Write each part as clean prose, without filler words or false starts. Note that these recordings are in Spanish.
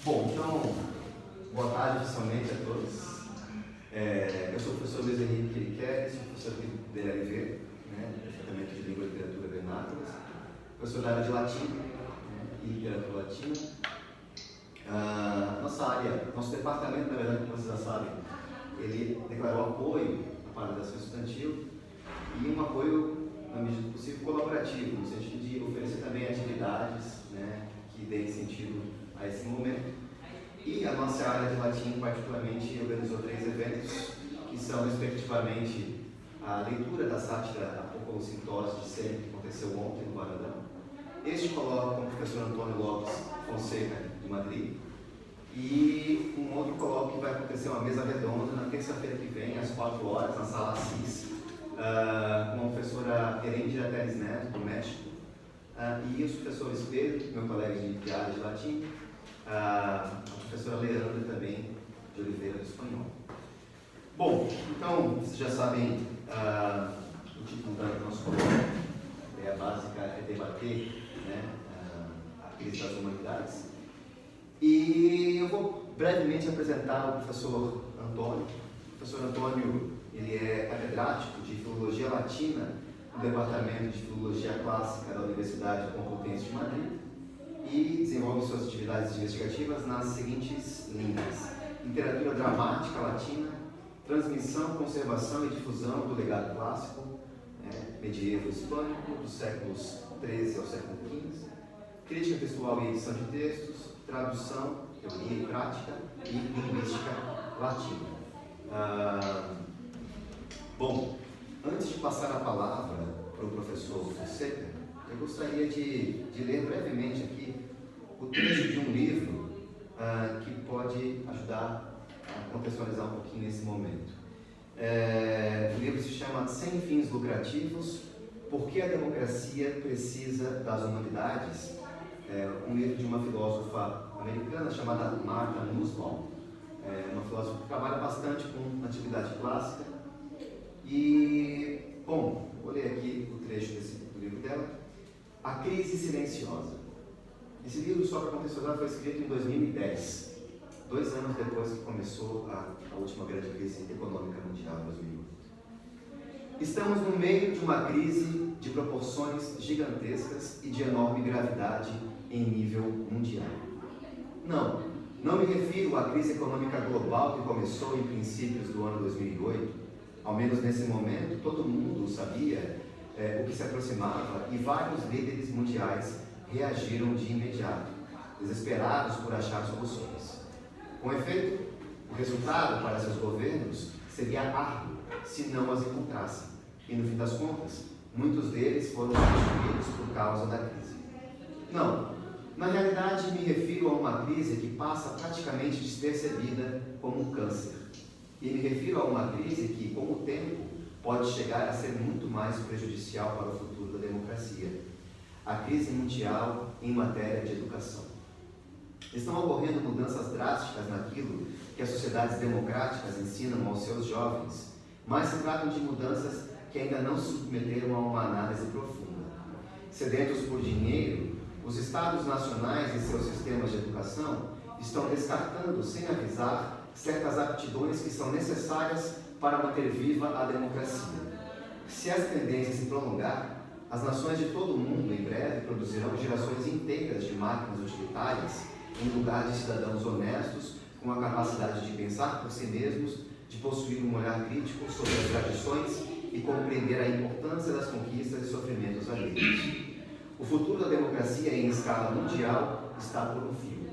Bom, então, boa tarde oficialmente a todos. Eu sou o professor Luiz Henrique Quiriqueri, sou professor aqui do DLV, Departamento de Língua e Literatura Vernáculas, professor da área de latim, e literatura latina. Nossa área, nosso departamento, na verdade, como vocês já sabem, ele declarou apoio à paralisação estudantil e um apoio, na medida do possível, colaborativo, no sentido de oferecer também atividades que deem sentido a esse momento. E a nossa área de latim, particularmente, organizou 3 eventos, que são, respectivamente, a leitura da sátira Apocalocintose de Sêneca, que aconteceu ontem no Varandão. Este coloca com o professor Antônio Lopes Fonseca, de Madrid. E um outro colóquio que vai acontecer, uma mesa redonda, na terça-feira que vem, às 4 horas, na Sala Assis, com a professora Erendira Teres Neto, do México, e os professores Pedro, meu colega de área de latim, a professora Leandra também, de Oliveira, do espanhol. Bom, então, vocês já sabem o título do nosso colóquio, a ideia básica é debater a crise das humanidades. E eu vou brevemente apresentar o professor Antônio. O professor Antônio, ele é catedrático de Filologia Latina no Departamento de Filologia Clássica da Universidade Complutense de Madrid e desenvolve suas atividades investigativas nas seguintes linhas: literatura dramática latina, transmissão, conservação e difusão do legado clássico, medievo hispânico, dos séculos XIII ao século XV, crítica textual e edição de textos, tradução, teoria e prática e linguística latina. Bom, antes de passar a palavra para o professor Fonseca, eu gostaria de ler brevemente aqui o trecho de um livro que pode ajudar a contextualizar um pouquinho nesse momento. O livro se chama Sem Fins Lucrativos: Por que a Democracia Precisa das Humanidades? Um livro de uma filósofa americana chamada Martha Nussbaum, uma filósofa que trabalha bastante com atividade clássica. E, bom, vou ler aqui o trecho do livro dela. A Crise Silenciosa. Esse livro, só para contextualizar, foi escrito em 2010, 2 anos depois que começou a última grande crise econômica mundial, em 2008. Estamos no meio de uma crise de proporções gigantescas e de enorme gravidade em nível mundial. Não me refiro à crise econômica global que começou em princípios do ano 2008. Ao menos nesse momento, todo mundo sabia o que se aproximava e vários líderes mundiais reagiram de imediato, desesperados por achar soluções. Com efeito, o resultado para seus governos seria árduo se não as encontrassem, e no fim das contas, muitos deles foram destruídos por causa da crise. Na realidade, me refiro a uma crise que passa praticamente despercebida como um câncer. E me refiro a uma crise que, com o tempo, pode chegar a ser muito mais prejudicial para o futuro da democracia. A crise mundial em matéria de educação. Estão ocorrendo mudanças drásticas naquilo que as sociedades democráticas ensinam aos seus jovens, mas se tratam de mudanças que ainda não se submeteram a uma análise profunda. Sedentos por dinheiro, os Estados nacionais e seus sistemas de educação estão descartando, sem avisar, certas aptidões que são necessárias para manter viva a democracia. Se essa tendência se prolongar, as nações de todo o mundo em breve produzirão gerações inteiras de máquinas utilitárias em lugar de cidadãos honestos com a capacidade de pensar por si mesmos, de possuir um olhar crítico sobre as tradições e compreender a importância das conquistas e sofrimentos alheios. O futuro da democracia em escala mundial está por um fio.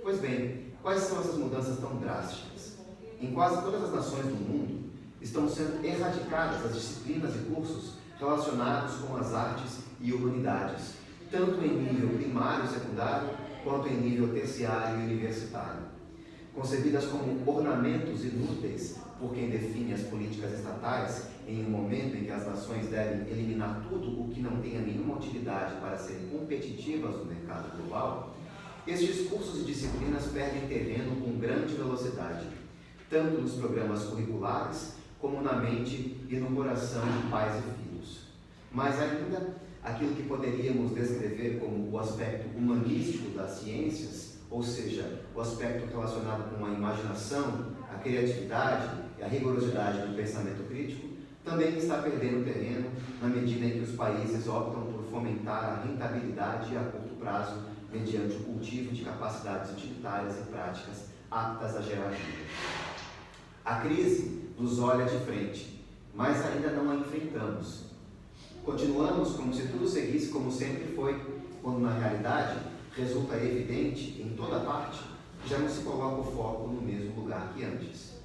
Pois bem, quais são essas mudanças tão drásticas? Em quase todas as nações do mundo, estão sendo erradicadas as disciplinas e cursos relacionados com as artes e humanidades, tanto em nível primário e secundário, quanto em nível terciário e universitário. Concebidas como ornamentos inúteis por quem define as políticas estatais, em um momento em que as nações devem eliminar tudo o que não tenha nenhuma utilidade para serem competitivas no mercado global, estes cursos e disciplinas perdem terreno com grande velocidade, tanto nos programas curriculares, como na mente e no coração de pais e filhos. Mais ainda, aquilo que poderíamos descrever como o aspecto humanístico das ciências, ou seja, o aspecto relacionado com a imaginação, a criatividade e a rigorosidade do pensamento crítico, também está perdendo terreno na medida em que os países optam por fomentar a rentabilidade a curto prazo mediante o cultivo de capacidades utilitárias e práticas aptas a gerar renda. A crise nos olha de frente, mas ainda não a enfrentamos. Continuamos como se tudo seguisse como sempre foi, quando na realidade resulta evidente em toda parte que já não se coloca o foco no mesmo lugar que antes.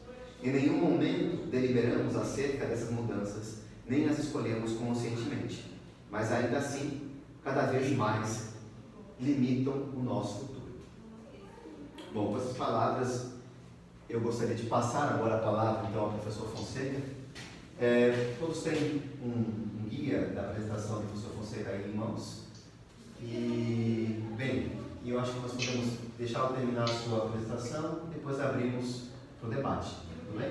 Em nenhum momento deliberamos acerca dessas mudanças, nem as escolhemos conscientemente, mas ainda assim, cada vez mais, limitam o nosso futuro. Bom, com essas palavras, eu gostaria de passar agora a palavra então ao professor Fonseca. Todos têm um guia da apresentação do professor Fonseca aí em mãos. E, bem, eu acho que nós podemos deixá-lo terminar a sua apresentação e depois abrimos para o debate. Tudo bem?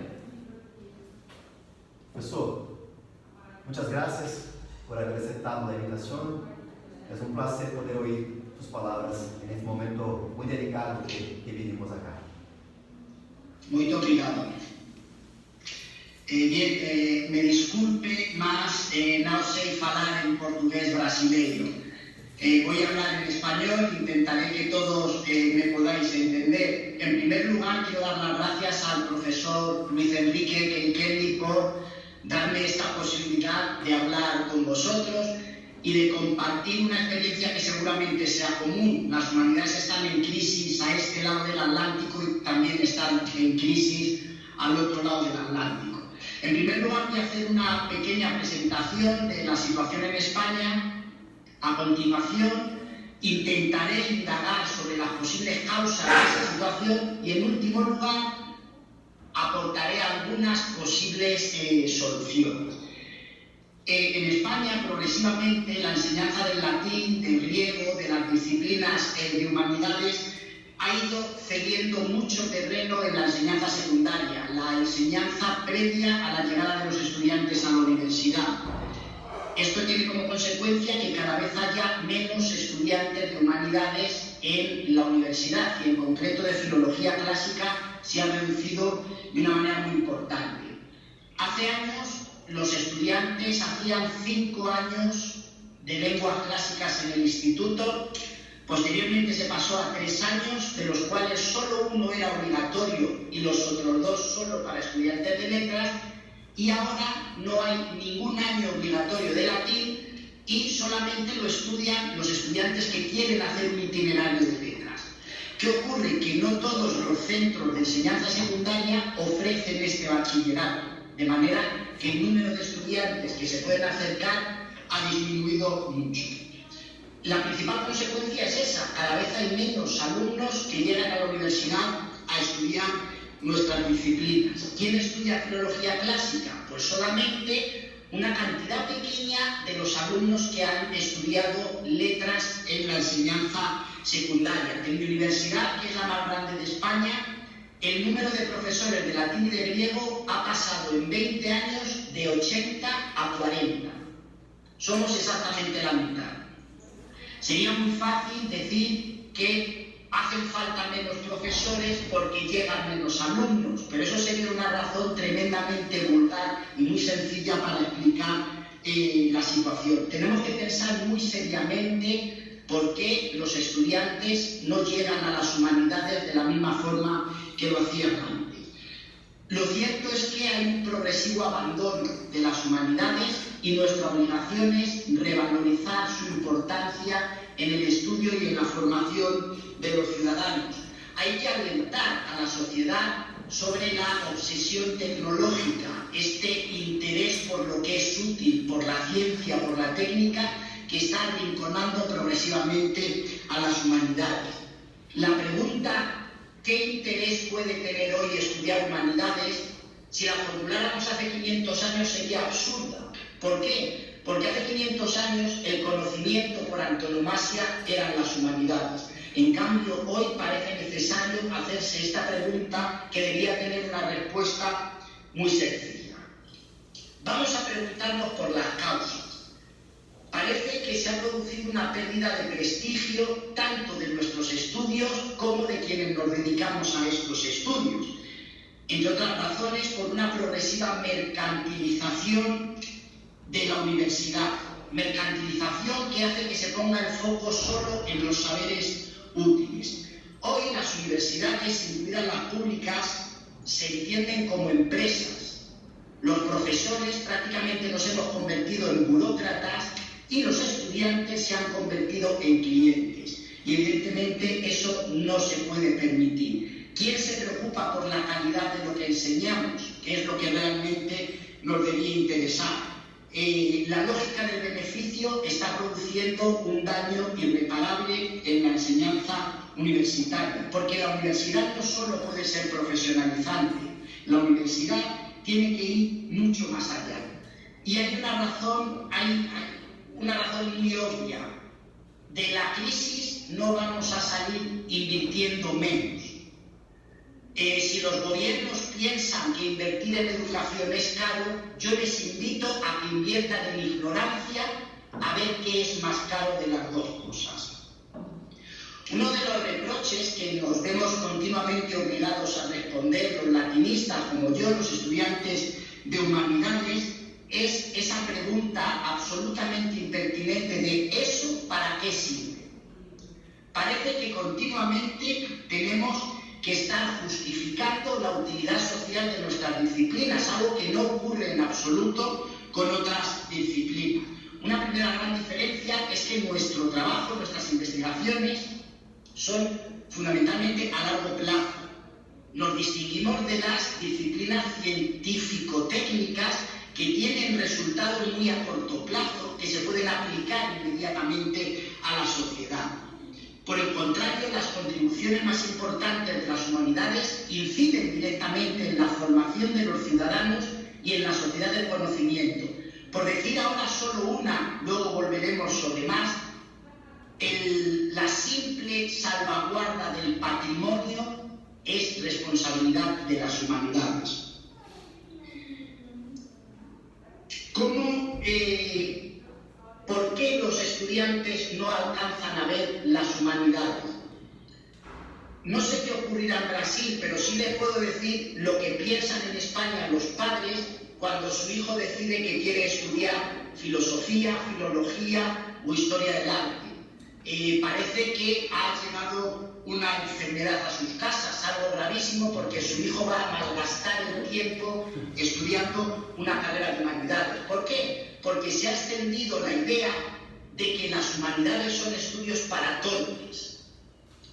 Professor, muchas gracias por haber aceptado la invitación. Es un placer poder oír tus palabras en este momento muy delicado que vivimos acá. Muito obrigado. Bien, me disculpe, mas no sé falar en portugués brasileño. Voy a hablar en español, intentaré que todos me podáis entender. En primer lugar, quiero dar las gracias al profesor Luis Enrique Kenkendi por darme esta posibilidad de hablar con vosotros y de compartir una experiencia que seguramente sea común. Las humanidades están en crisis a este lado del Atlántico y también están en crisis al otro lado del Atlántico. En primer lugar, voy a hacer una pequeña presentación de la situación en España. A continuación, intentaré indagar sobre las posibles causas de esta situación y, en último lugar, aportaré algunas posibles soluciones. En España, progresivamente, la enseñanza del latín, del griego, de las disciplinas de humanidades ha ido cediendo mucho terreno en la enseñanza secundaria, la enseñanza previa a la llegada de los estudiantes a la universidad. Esto tiene como consecuencia que cada vez haya menos estudiantes de humanidades en la universidad y en concreto de filología clásica se ha reducido de una manera muy importante. Hace años los estudiantes hacían 5 años de lenguas clásicas en el instituto, posteriormente se pasó a 3 años, de los cuales solo 1 era obligatorio y los otros 2 solo para estudiantes de letras. Y ahora no hay ningún año obligatorio de latín y solamente lo estudian los estudiantes que quieren hacer un itinerario de letras. ¿Qué ocurre? Que no todos los centros de enseñanza secundaria ofrecen este bachillerato, de manera que el número de estudiantes que se pueden acercar ha disminuido mucho. La principal consecuencia es esa: cada vez hay menos alumnos que llegan a la universidad a estudiar nuestras disciplinas. ¿Quién estudia filología clásica? Pues solamente una cantidad pequeña de los alumnos que han estudiado letras en la enseñanza secundaria. En mi universidad, que es la más grande de España, el número de profesores de latín y de griego ha pasado en 20 años de 80 a 40. Somos exactamente la mitad. Sería muy fácil decir que hacen falta menos profesores porque llegan menos alumnos, pero eso sería una razón tremendamente vulgar y muy sencilla para explicar la situación. Tenemos que pensar muy seriamente por qué los estudiantes no llegan a las humanidades de la misma forma que lo hacían antes. Lo cierto es que hay un progresivo abandono de las humanidades y nuestra obligación es revalorizar su importancia en el estudio y en la formación de los ciudadanos. Hay que alentar a la sociedad sobre la obsesión tecnológica, este interés por lo que es útil, por la ciencia, por la técnica, que está arrinconando progresivamente a las humanidades. La pregunta, ¿qué interés puede tener hoy estudiar humanidades? Si la formuláramos hace 500 años sería absurda. ¿Por qué? Porque hace 500 años el conocimiento por antonomasia eran las humanidades. En cambio, hoy parece necesario hacerse esta pregunta que debería tener una respuesta muy sencilla. Vamos a preguntarnos por las causas. parece que se ha producido una pérdida de prestigio tanto de nuestros estudios como de quienes nos dedicamos a estos estudios. Entre otras razones, por una progresiva mercantilización de la universidad. Mercantilización que hace que se ponga el foco solo en los saberes útiles. Hoy las universidades, incluidas las públicas, se entienden como empresas. Los profesores prácticamente nos hemos convertido en burócratas y los estudiantes se han convertido en clientes. Y evidentemente eso no se puede permitir. ¿Quién se preocupa por la calidad de lo que enseñamos? Que es lo que realmente nos debía interesar. La lógica del beneficio está produciendo un daño irreparable en la enseñanza universitaria, porque la universidad no solo puede ser profesionalizante, la universidad tiene que ir mucho más allá. Y hay una razón muy obvia. De la crisis no vamos a salir invirtiendo menos. Si los gobiernos piensan que invertir en educación es caro, yo les invito a que inviertan en ignorancia a ver qué es más caro de las dos cosas. Uno de los reproches que nos vemos continuamente obligados a responder los latinistas como yo, los estudiantes de humanidades, es esa pregunta absolutamente impertinente de ¿eso para qué sirve? Parece que continuamente tenemos que están justificando la utilidad social de nuestras disciplinas, algo que no ocurre en absoluto con otras disciplinas. Una primera gran diferencia es que nuestro trabajo, nuestras investigaciones, son fundamentalmente a largo plazo. Nos distinguimos de las disciplinas científico-técnicas que tienen resultados muy a corto plazo, que se pueden aplicar inmediatamente a la sociedad. Por el contrario, las contribuciones más importantes de las humanidades inciden directamente en la formación de los ciudadanos y en la sociedad del conocimiento. Por decir ahora solo una, luego volveremos sobre más, la simple salvaguarda del patrimonio es responsabilidad de las humanidades. ¿Por qué los estudiantes no alcanzan a ver las humanidades? No sé qué ocurrirá en Brasil, pero sí les puedo decir lo que piensan en España los padres cuando su hijo decide que quiere estudiar filosofía, filología o historia del arte. Parece que ha llegado una enfermedad a sus casas, algo gravísimo, porque su hijo va a malgastar el tiempo estudiando una carrera de humanidades. ¿Por qué? Porque se ha extendido la idea de que las humanidades son estudios para tontos.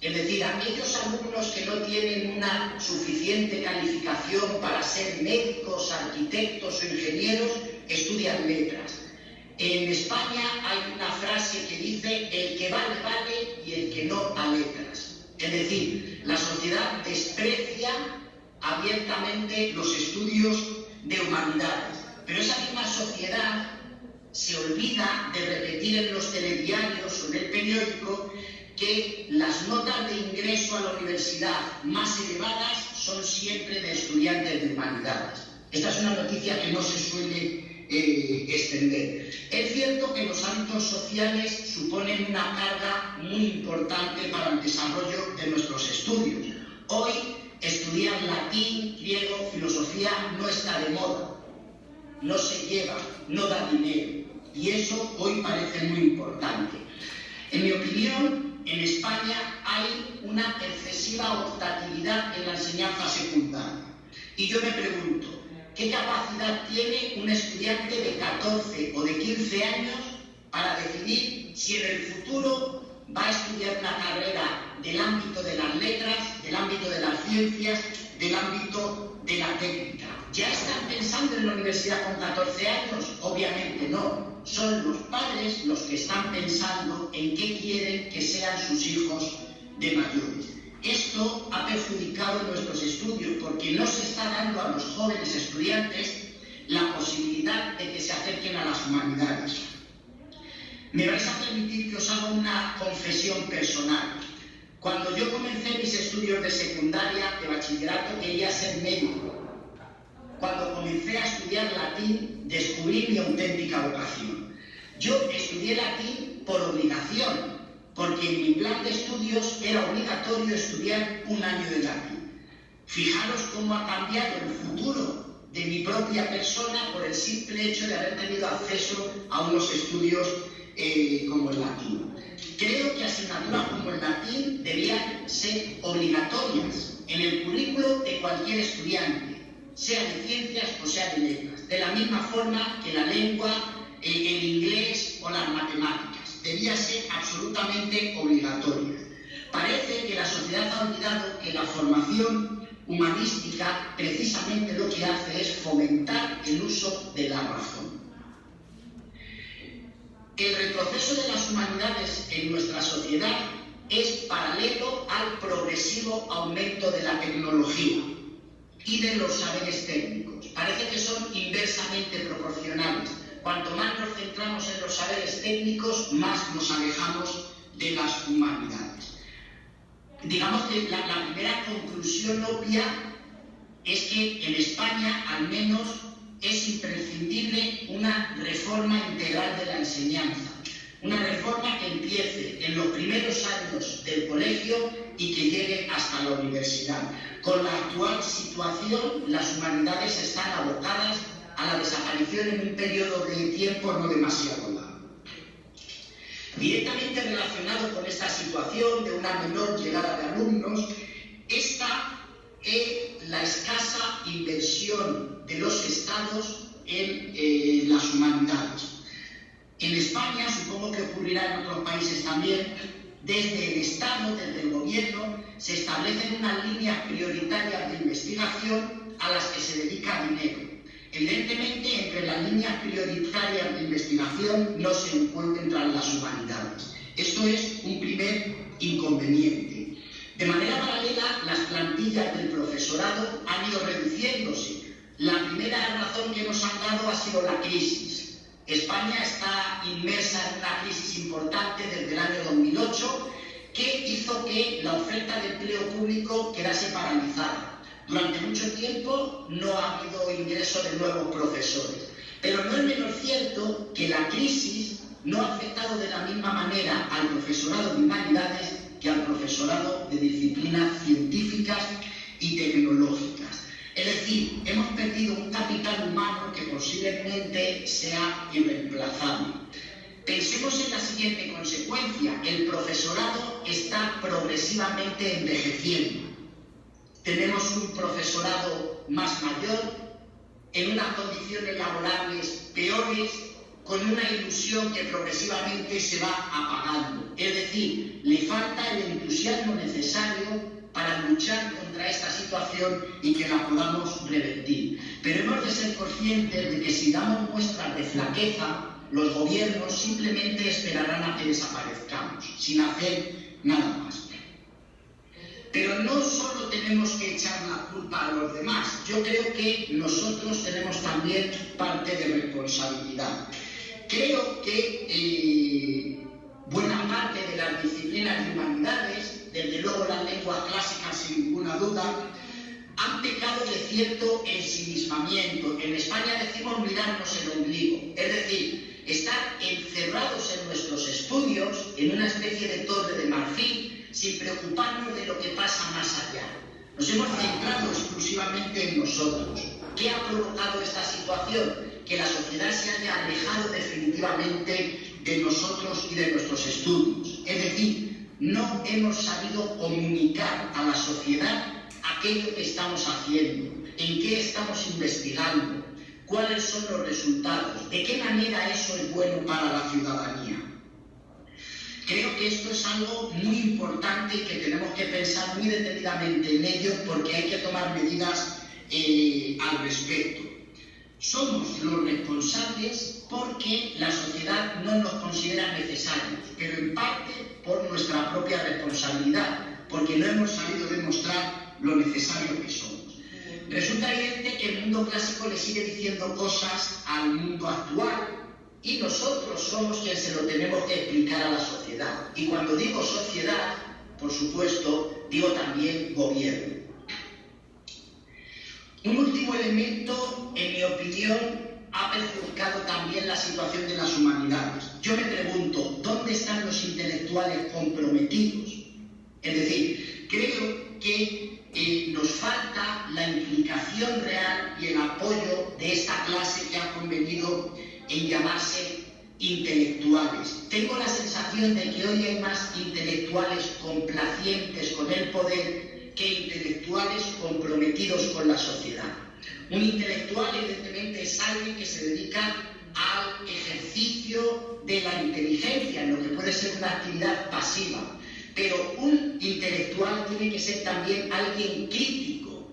Es decir, aquellos alumnos que no tienen una suficiente calificación para ser médicos, arquitectos o ingenieros, estudian letras. En España hay una frase que dice el que vale, vale y el que no a letras. Es decir, la sociedad desprecia abiertamente los estudios de humanidades. Pero esa misma sociedad se olvida de repetir en los telediarios o en el periódico que las notas de ingreso a la universidad más elevadas son siempre de estudiantes de humanidades. Esta es una noticia que no se suele extender. Es cierto que los hábitos sociales suponen una carga muy importante para el desarrollo de nuestros estudios. Hoy, estudiar latín, griego, filosofía no está de moda, no se lleva, no da dinero, y eso hoy parece muy importante. En mi opinión, en España hay una excesiva optatividad en la enseñanza secundaria. Y yo me pregunto, ¿qué capacidad tiene un estudiante de 14 o de 15 años para decidir si en el futuro va a estudiar una carrera del ámbito de las letras, del ámbito de las ciencias, del ámbito de la técnica? ¿Ya están pensando en la universidad con 14 años? Obviamente no. Son los padres los que están pensando en qué quieren que sean sus hijos de mayores. Esto ha perjudicado nuestros estudios porque no se está dando a los jóvenes estudiantes la posibilidad de que se acerquen a las humanidades. Me vais a permitir que os haga una confesión personal. Cuando yo comencé mis estudios de secundaria, de bachillerato, quería ser médico. Cuando comencé a estudiar latín, descubrí mi auténtica vocación. Yo estudié latín por obligación, porque en mi plan de estudios era obligatorio estudiar un año de latín. Fijaros cómo ha cambiado el futuro de mi propia persona por el simple hecho de haber tenido acceso a unos estudios como el latín. Creo que asignaturas como el latín debían ser obligatorias en el currículo de cualquier estudiante, sea de ciencias o sea de letras, de la misma forma que la lengua, el inglés o las matemáticas. Debía ser absolutamente obligatoria. Parece que la sociedad ha olvidado que la formación humanística precisamente lo que hace es fomentar el uso de la razón. El retroceso de las humanidades en nuestra sociedad es paralelo al progresivo aumento de la tecnología y de los saberes técnicos. Parece que son inversamente proporcionales. Cuanto más nos centramos en los saberes técnicos, más nos alejamos de las humanidades. Digamos que la primera conclusión obvia es que en España, al menos, es imprescindible una reforma integral de la enseñanza, una reforma que empiece en los primeros años del colegio y que llegue hasta la universidad. Con la actual situación, las humanidades están abocadas a la desaparición en un periodo de tiempo no demasiado largo. Directamente relacionado con esta situación de una menor llegada de alumnos está la escasa inversión de los estados en las humanidades. En España, supongo que ocurrirá en otros países también, desde el Estado, desde el gobierno, se establecen unas líneas prioritarias de investigación a las que se dedica dinero. Evidentemente, entre las líneas prioritarias de investigación no se encuentran las humanidades. Esto es un primer inconveniente. De manera paralela, las plantillas del profesorado han ido reduciéndose. La primera razón que nos han dado ha sido la crisis. España está inmersa en una crisis importante desde el año 2008 que hizo que la oferta de empleo público quedase paralizada. Durante mucho tiempo no ha habido ingreso de nuevos profesores. Pero no es menos cierto que la crisis no ha afectado de la misma manera al profesorado de humanidades que al profesorado de disciplinas científicas y tecnológicas. Es decir, hemos perdido un capital humano que posiblemente sea irreemplazable. Pensemos en la siguiente consecuencia: el profesorado está progresivamente envejeciendo. Tenemos un profesorado más mayor, en unas condiciones laborales peores, con una ilusión que progresivamente se va apagando. Es decir, le falta el entusiasmo necesario para luchar contra esta situación y que la podamos revertir. Pero hemos de ser conscientes de que si damos muestras de flaqueza, los gobiernos simplemente esperarán a que desaparezcamos, sin hacer nada más. Pero no solo tenemos que echar la culpa a los demás, yo creo que nosotros tenemos también parte de responsabilidad. Creo que buena parte de las disciplinas de humanidades, desde luego las lenguas clásicas sin ninguna duda, han pecado de cierto ensimismamiento. En España decimos mirarnos el ombligo, es decir, estar encerrados en nuestros estudios, en una especie de torre de marfil, sin preocuparnos de lo que pasa más allá. Nos hemos centrado exclusivamente en nosotros. ¿Qué ha provocado esta situación? Que la sociedad se haya alejado definitivamente de nosotros y de nuestros estudios. Es decir, no hemos sabido comunicar a la sociedad aquello que estamos haciendo, en qué estamos investigando, cuáles son los resultados, de qué manera eso es bueno para la ciudadanía. Creo que esto es algo muy importante y que tenemos que pensar muy detenidamente en ello porque hay que tomar medidas al respecto. Somos los responsables porque la sociedad no nos considera necesarios, pero en parte por nuestra propia responsabilidad, porque no hemos sabido demostrar lo necesario que somos. Resulta evidente que el mundo clásico le sigue diciendo cosas al mundo actual y nosotros somos quienes se lo tenemos que explicar a la sociedad. Y cuando digo sociedad, por supuesto, digo también gobierno. Un último elemento, en mi opinión, ha perjudicado también la situación de las humanidades. Yo me pregunto, ¿dónde están los intelectuales comprometidos? Es decir, creo que nos falta la implicación real y el apoyo de esta clase que ha convenido en llamarse intelectuales. Tengo la sensación de que hoy hay más intelectuales complacientes con el poder que intelectuales comprometidos con la sociedad. Un intelectual, evidentemente, es alguien que se dedica al ejercicio de la inteligencia, en lo que puede ser una actividad pasiva. Pero un intelectual tiene que ser también alguien crítico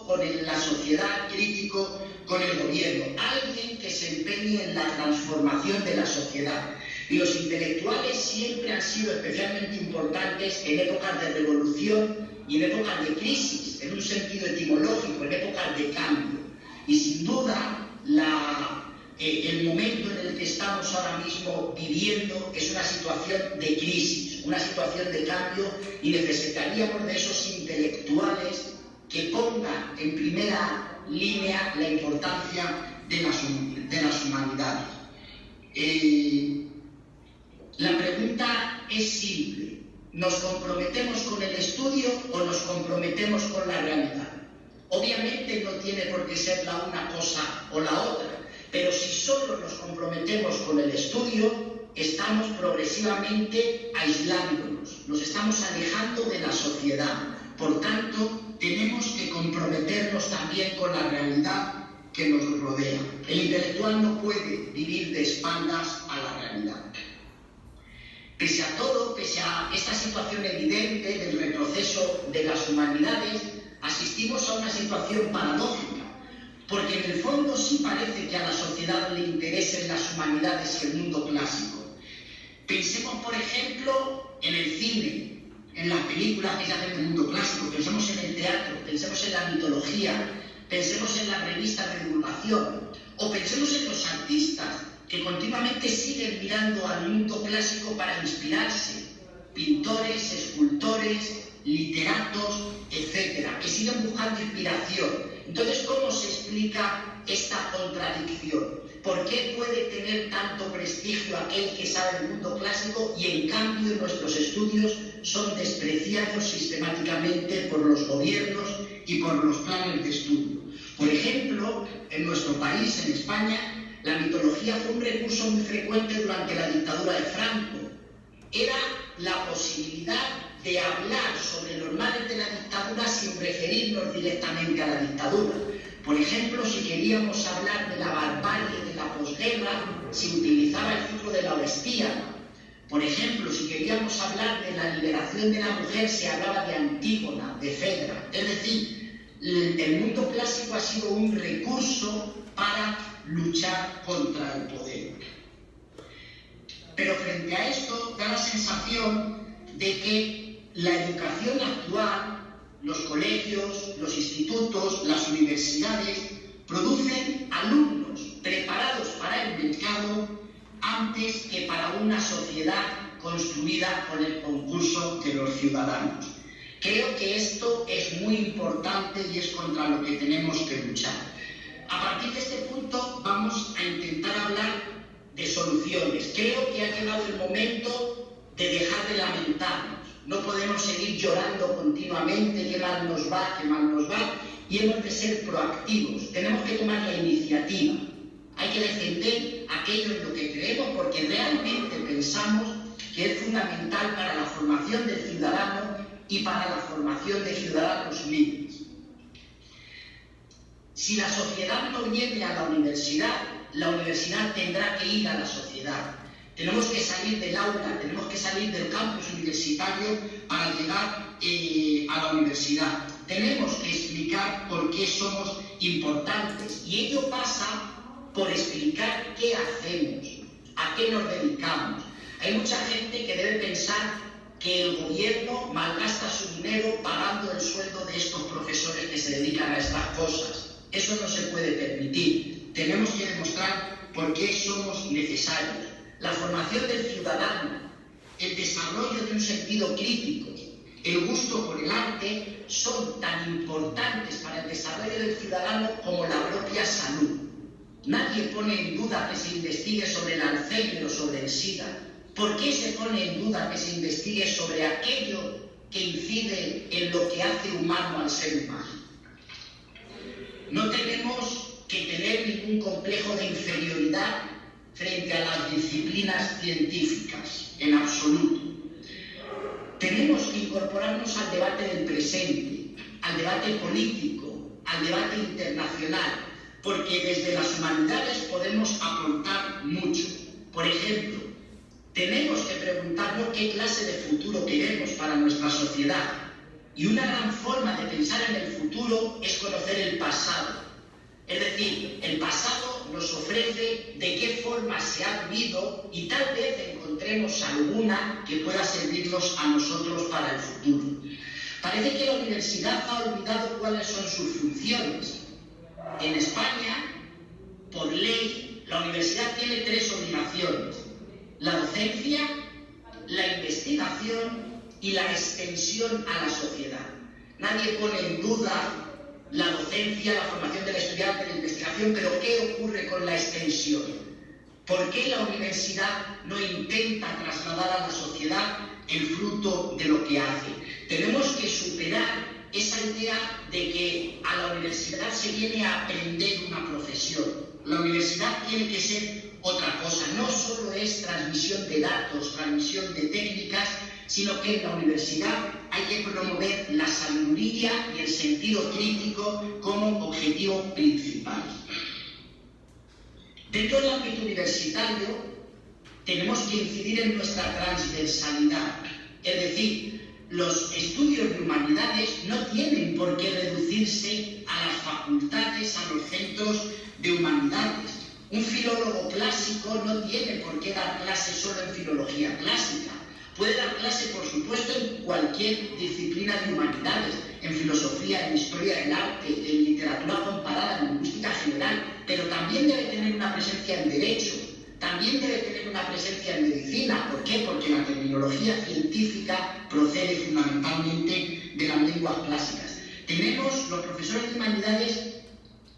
con la sociedad, crítico con el gobierno, alguien que se empeñe en la transformación de la sociedad. Y los intelectuales siempre han sido especialmente importantes en épocas de revolución y en épocas de crisis, en un sentido etimológico, en épocas de cambio. Y sin duda, el momento en el que estamos ahora mismo viviendo es una situación de crisis, una situación de cambio, y necesitaríamos de esos intelectuales que pongan en primera línea la importancia de las humanidades. La pregunta es simple: ¿nos comprometemos con el estudio o nos comprometemos con la realidad? Obviamente no tiene por qué ser la una cosa o la otra, pero si solo nos comprometemos con el estudio, estamos progresivamente aislándonos, nos estamos alejando de la sociedad. Por tanto, tenemos que comprometernos también con la realidad que nos rodea. El intelectual no puede vivir de espaldas a la realidad. Pese a todo, pese a esta situación evidente del retroceso de las humanidades, asistimos a una situación paradójica, porque en el fondo sí parece que a la sociedad le interesen las humanidades y el mundo clásico. Pensemos, por ejemplo, en el cine, en las películas que se hacen del mundo clásico, pensemos en el teatro, pensemos en la mitología, pensemos en las revistas de divulgación, o pensemos en los artistas que continuamente siguen mirando al mundo clásico para inspirarse, pintores, escultores, literatos, etcétera, que siguen buscando inspiración. Entonces, ¿cómo se explica esta contradicción? ¿Por qué puede tener tanto prestigio aquel que sabe del mundo clásico y en cambio nuestros estudios son despreciados sistemáticamente por los gobiernos y por los planes de estudio? Por ejemplo, en nuestro país, en España, la mitología fue un recurso muy frecuente durante la dictadura de Franco. Era la posibilidad de hablar sobre los males de la dictadura sin referirnos directamente a la dictadura. Por ejemplo, si queríamos hablar de la barbarie de la posguerra, se utilizaba el ciclo de la Orestía. Por ejemplo, si queríamos hablar de la liberación de la mujer, se hablaba de Antígona, de Fedra. Es decir, el mundo clásico ha sido un recurso para luchar contra el poder. Pero frente a esto, da la sensación de que la educación actual, los colegios, los institutos, las universidades, producen alumnos preparados para el mercado antes que para una sociedad construida con el concurso de los ciudadanos. Creo que esto es muy importante y es contra lo que tenemos que luchar. A partir de este punto vamos a intentar hablar de soluciones. Creo que ha llegado el momento de dejar de lamentarnos. No podemos seguir llorando continuamente, qué mal nos va, y hemos de ser proactivos. Tenemos que tomar la iniciativa. Hay que defender aquello en lo que creemos porque realmente pensamos que es fundamental para la formación del ciudadano y para la formación de ciudadanos libres. Si la sociedad no viene a la universidad tendrá que ir a la sociedad. Tenemos que salir del aula, tenemos que salir del campus universitario para llegar a la universidad. Tenemos que explicar por qué somos importantes y ello pasa por explicar qué hacemos, a qué nos dedicamos. Hay mucha gente que debe pensar que el gobierno malgasta su dinero pagando el sueldo de estos profesores que se dedican a estas cosas. Eso no se puede permitir. Tenemos que demostrar por qué somos necesarios. La formación del ciudadano, el desarrollo de un sentido crítico, el gusto por el arte son tan importantes para el desarrollo del ciudadano como la propia salud. Nadie pone en duda que se investigue sobre el Alzheimer o sobre el SIDA. ¿Por qué se pone en duda que se investigue sobre aquello que incide en lo que hace humano al ser humano? No tenemos que tener ningún complejo de inferioridad frente a las disciplinas científicas, en absoluto. Tenemos que incorporarnos al debate del presente, al debate político, al debate internacional, porque desde las humanidades podemos aportar mucho. Por ejemplo, tenemos que preguntarnos qué clase de futuro queremos para nuestra sociedad. Y una gran forma de pensar en el futuro es conocer el pasado. Es decir, el pasado nos ofrece de qué forma se ha vivido y tal vez encontremos alguna que pueda servirnos a nosotros para el futuro. Parece que la universidad ha olvidado cuáles son sus funciones. En España, por ley, la universidad tiene 3 obligaciones: la docencia, la investigación y la extensión a la sociedad. Nadie pone en duda la docencia, la formación del estudiante, la investigación, pero ¿qué ocurre con la extensión? ¿Por qué la universidad no intenta trasladar a la sociedad el fruto de lo que hace? Tenemos que superar esa idea de que a la universidad se viene a aprender una profesión. La universidad tiene que ser otra cosa, no solo es transmisión de datos, transmisión de técnicas, sino que en la universidad hay que promover la sabiduría y el sentido crítico como objetivo principal. Dentro del ámbito universitario tenemos que incidir en nuestra transversalidad, es decir, los estudios de humanidades no tienen por qué reducirse a las facultades, a los centros de humanidades. Un filólogo clásico no tiene por qué dar clase solo en filología clásica. Puede dar clase, por supuesto, en cualquier disciplina de humanidades, en filosofía, en historia del arte, en literatura comparada, en lingüística general, pero también debe tener una presencia en derecho, también debe tener una presencia en medicina. ¿Por qué? Porque la terminología científica procede fundamentalmente de las lenguas clásicas. Los profesores de humanidades,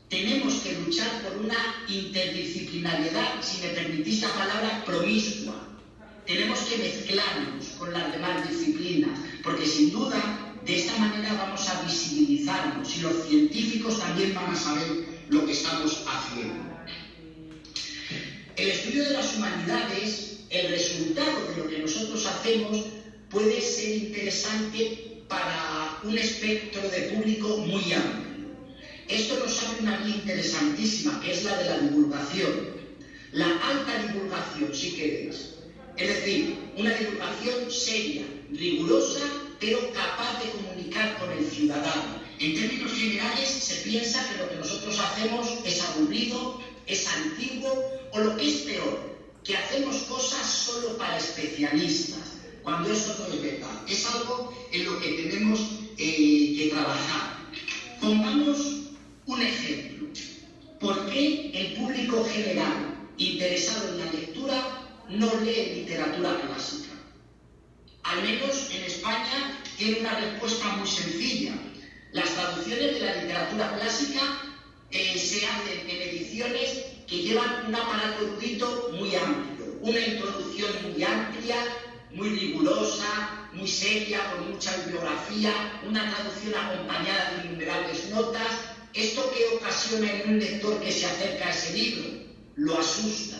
tenemos que luchar por una interdisciplinariedad, si me permitís la palabra, promiscua. Tenemos que mezclarnos con las demás disciplinas, porque sin duda de esta manera vamos a visibilizarnos y los científicos también van a saber lo que estamos haciendo. El estudio de las humanidades, el resultado de lo que nosotros hacemos, puede ser interesante para un espectro de público muy amplio. Esto nos abre una vía interesantísima, que es la de la divulgación. La alta divulgación, si queréis. Es decir, una divulgación seria, rigurosa, pero capaz de comunicar con el ciudadano. En términos generales, se piensa que lo que nosotros hacemos es aburrido, es antiguo, o lo que es peor, que hacemos cosas solo para especialistas, cuando eso no es verdad. Es algo en lo que tenemos que trabajar. Pongamos un ejemplo. ¿Por qué el público general interesado en la lectura no lee literatura clásica? Al menos en España tiene una respuesta muy sencilla. Las traducciones de la literatura clásica se hacen en ediciones que llevan un aparato erudito muy amplio, una introducción muy amplia, muy rigurosa, muy seria, con mucha bibliografía, una traducción acompañada de innumerables notas. ¿Esto qué ocasiona en un lector que se acerca a ese libro? Lo asusta.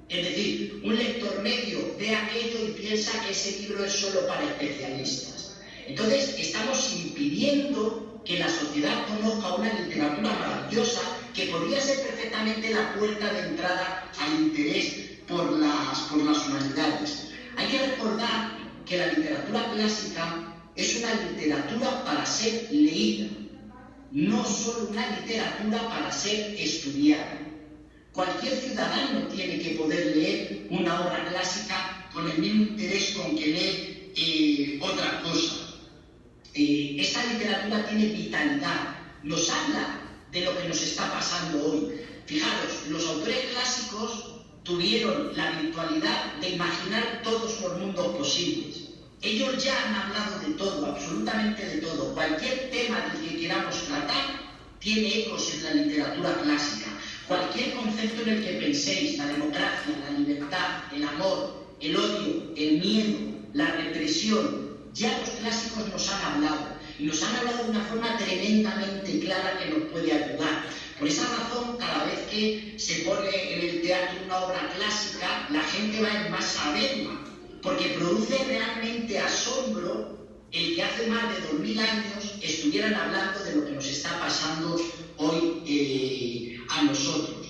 Es decir, un lector medio ve aquello y piensa que ese libro es solo para especialistas. Entonces, estamos impidiendo que la sociedad conozca una literatura maravillosa que podría ser perfectamente la puerta de entrada al interés por las humanidades. Hay que recordar que la literatura clásica es una literatura para ser leída, no solo una literatura para ser estudiada. Cualquier ciudadano tiene que poder leer una obra clásica con el mismo interés con que lee otra cosa. Esta literatura tiene vitalidad, nos habla de lo que nos está pasando hoy. Fijaros, los autores clásicos tuvieron la virtualidad de imaginar todos los mundos posibles. Ellos ya han hablado de todo, absolutamente de todo. Cualquier tema del que queramos tratar tiene ecos en la literatura clásica. Cualquier concepto en el que penséis, la democracia, la libertad, el amor, el odio, el miedo, la represión, ya los clásicos nos han hablado. Y nos han hablado de una forma tremendamente clara que nos puede ayudar. Por esa razón, cada vez que se pone en el teatro una obra clásica, la gente va en masa a verla, porque produce realmente asombro el que hace más de 2000 años estuvieran hablando de lo que nos está pasando hoy a nosotros.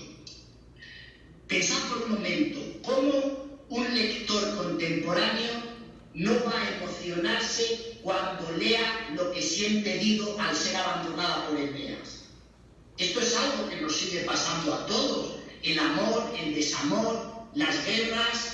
Pensad por un momento, ¿cómo un lector contemporáneo no va a emocionarse cuando lea lo que siente Dido al ser abandonada por Eneas? Esto es algo que nos sigue pasando a todos. El amor, el desamor, las guerras.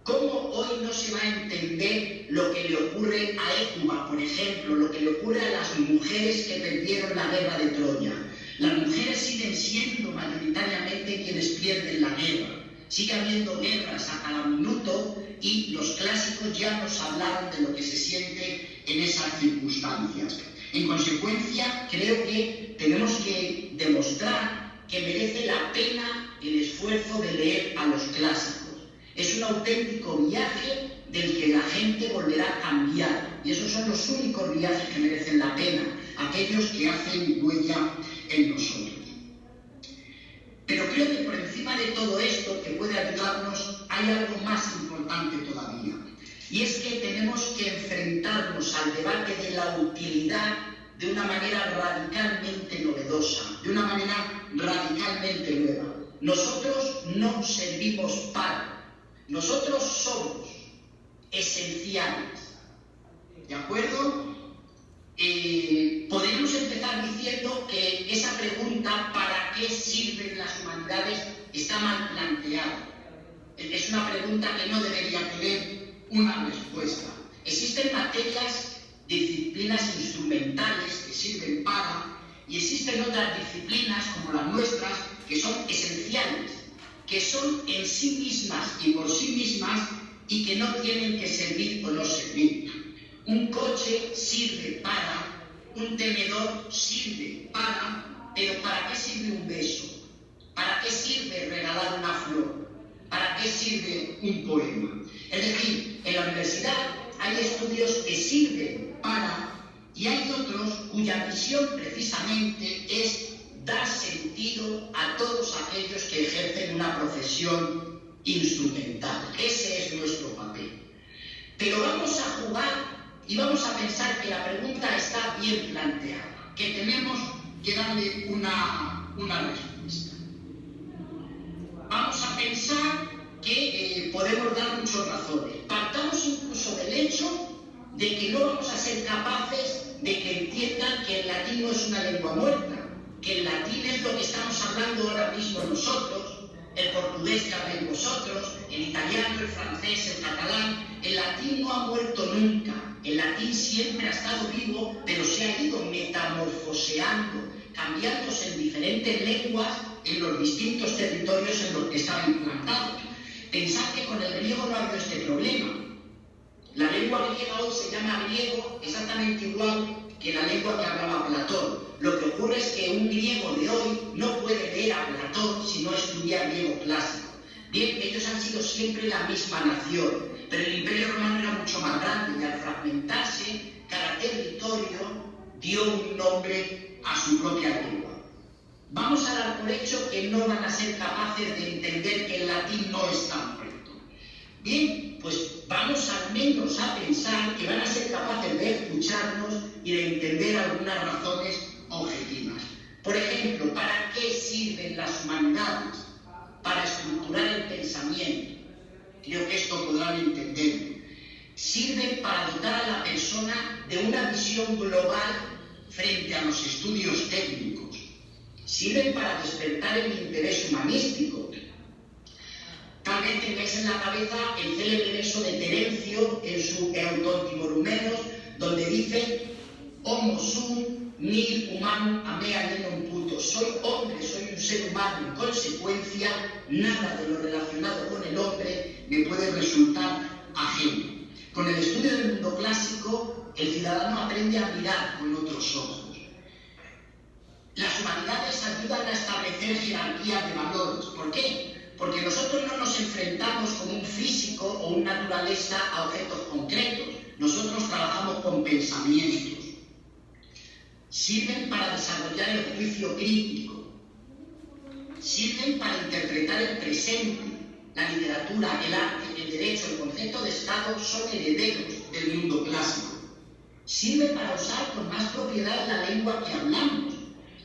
¿Cómo hoy no se va a entender lo que le ocurre a Hécuba, por ejemplo, lo que le ocurre a las mujeres que perdieron la guerra de Troya? Las mujeres siguen siendo mayoritariamente quienes pierden la guerra. Sigue habiendo guerras a cada minuto y los clásicos ya nos hablaron de lo que se siente en esas circunstancias. En consecuencia, creo que tenemos que demostrar que merece la pena el esfuerzo de leer a los clásicos. Es un auténtico viaje del que la gente volverá a cambiar. Y esos son los únicos viajes que merecen la pena, aquellos que hacen huella en nosotros. Pero creo que por encima de todo esto que puede ayudarnos, hay algo más importante todavía. Y es que tenemos que enfrentarnos al debate de la utilidad de una manera radicalmente novedosa, de una manera radicalmente nueva. Nosotros no servimos para, nosotros somos esenciales. ¿De acuerdo? Podríamos empezar diciendo que esa pregunta, ¿para qué sirven las humanidades?, está mal planteada. Es una pregunta que no debería tener una respuesta. Existen materias, disciplinas instrumentales que sirven para, y existen otras disciplinas como las nuestras que son esenciales, que son en sí mismas y por sí mismas y que no tienen que servir o no servir. Un coche sirve para, un tenedor sirve para, pero ¿para qué sirve un beso? ¿Para qué sirve regalar una flor? ¿Para qué sirve un poema? Es decir, en la universidad hay estudios que sirven para y hay otros cuya misión precisamente es dar sentido a todos aquellos que ejercen una profesión instrumental. Ese es nuestro papel. Pero vamos a jugar y vamos a pensar que la pregunta está bien planteada, que tenemos que darle una respuesta. Vamos a pensar que podemos dar muchas razones. Partamos incluso del hecho de que no vamos a ser capaces de que entiendan que el latín no es una lengua muerta, que el latín es lo que estamos hablando ahora mismo nosotros, el portugués que habléis vosotros, el italiano, el francés, el catalán. El latín no ha muerto nunca. El latín siempre ha estado vivo, pero se ha ido metamorfoseando, cambiándose en diferentes lenguas en los distintos territorios en los que estaba implantado. Pensad que con el griego no ha habido este problema. La lengua griega hoy se llama griego exactamente igual que la lengua que hablaba Platón. Lo que ocurre es que un griego de hoy no puede leer a Platón si no estudia griego clásico. Bien, ellos han sido siempre la misma nación, pero el Imperio Romano era mucho más grande y al fragmentarse, cada territorio dio un nombre a su propia lengua. Vamos a dar por hecho que no van a ser capaces de entender que el latín no es tan muerto. Bien, pues vamos al menos a pensar que van a ser capaces de escucharnos y de entender algunas razones objetivas. Por ejemplo, ¿para qué sirven las humanidades? Para estructurar el pensamiento. Creo que esto podrán entenderlo. Sirven para dotar a la persona de una visión global frente a los estudios técnicos. Sirven para despertar el interés humanístico. Tal vez tengáis en la cabeza el célebre verso de Terencio en su Eutontimorhumenos, donde dice: Homo sum nil humanum amea nenum puto. Soy hombre, soy un ser humano. En consecuencia, nada de lo relacionado con el hombre me puede resultar ajeno. Con el estudio del mundo clásico, el ciudadano aprende a mirar con otros ojos. Las humanidades ayudan a establecer jerarquías de valores. ¿Por qué? Porque nosotros no nos enfrentamos como un físico o un naturaleza a objetos concretos. Nosotros trabajamos con pensamientos. Sirven para desarrollar el juicio crítico. Sirven para interpretar el presente. La literatura, el arte, el derecho, el concepto de Estado son herederos del mundo clásico. Sirve para usar con más propiedad la lengua que hablamos.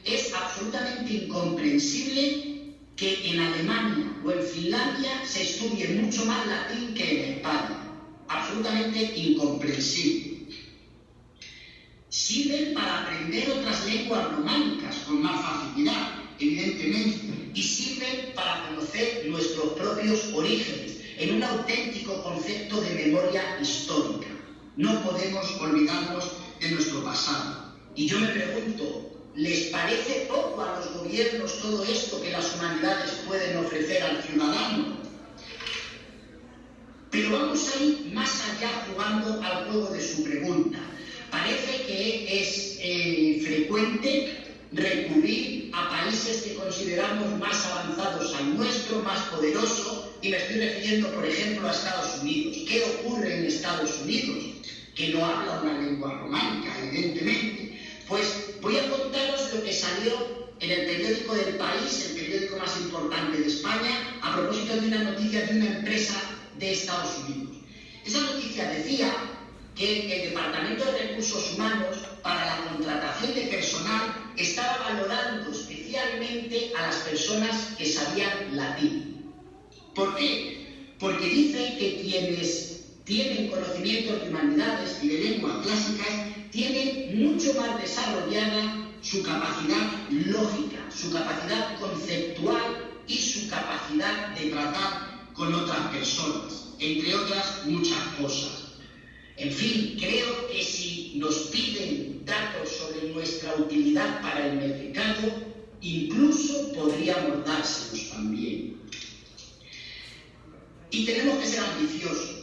Es absolutamente incomprensible que en Alemania o en Finlandia se estudie mucho más latín que en España. Absolutamente incomprensible. Sirven para aprender otras lenguas románicas con más facilidad, evidentemente, y sirven para conocer nuestros propios orígenes en un auténtico concepto de memoria histórica. No podemos olvidarnos de nuestro pasado. Y yo me pregunto, ¿les parece poco a los gobiernos todo esto que las humanidades pueden ofrecer al ciudadano? Pero vamos a ir más allá jugando al juego de su pregunta. Parece que es frecuente recurrir a países que consideramos más avanzados al nuestro, más poderosos, y me estoy refiriendo, por ejemplo, a Estados Unidos. ¿Qué ocurre en Estados Unidos? Que no habla una lengua románica, evidentemente. Pues voy a contaros lo que salió en el periódico del País, el periódico más importante de España, a propósito de una noticia de una empresa de Estados Unidos. Esa noticia decía que el Departamento de Recursos Humanos, para la contratación de personal, estaba valorando especialmente a las personas que sabían latín. ¿Por qué? Porque dice que quienes tienen conocimientos de humanidades y de lenguas clásicas tienen mucho más desarrollada su capacidad lógica, su capacidad conceptual y su capacidad de tratar con otras personas, entre otras muchas cosas. En fin, creo que si nos piden datos sobre nuestra utilidad para el mercado, incluso podríamos dárselos también. Y tenemos que ser ambiciosos.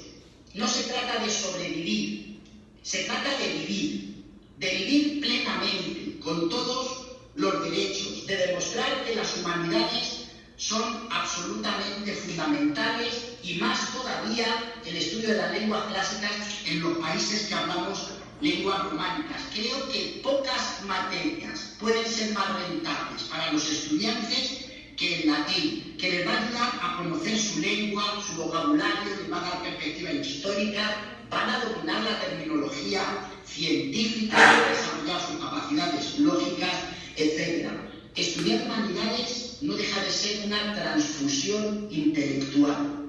No se trata de sobrevivir, se trata de vivir plenamente, con todos los derechos, de demostrar que las humanidades son absolutamente fundamentales y más todavía el estudio de las lenguas clásicas en los países que hablamos lenguas románicas. Creo que pocas materias pueden ser más rentables para los estudiantes que el latín, que les va a ayudar a conocer su lengua, su vocabulario, les va a dar perspectiva histórica, van a dominar la terminología científica, desarrollar sus capacidades lógicas, etc. Estudiar humanidades no deja de ser una transfusión intelectual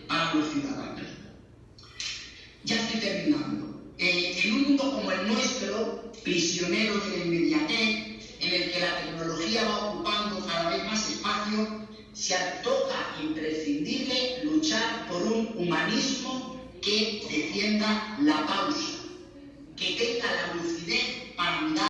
para los ciudadanos. Ya estoy terminando. En un mundo como el nuestro, prisionero de la inmediatez, en el que la tecnología va ocupando cada vez más espacio, se antoja imprescindible luchar por un humanismo que defienda la pausa, que tenga la lucidez para mirar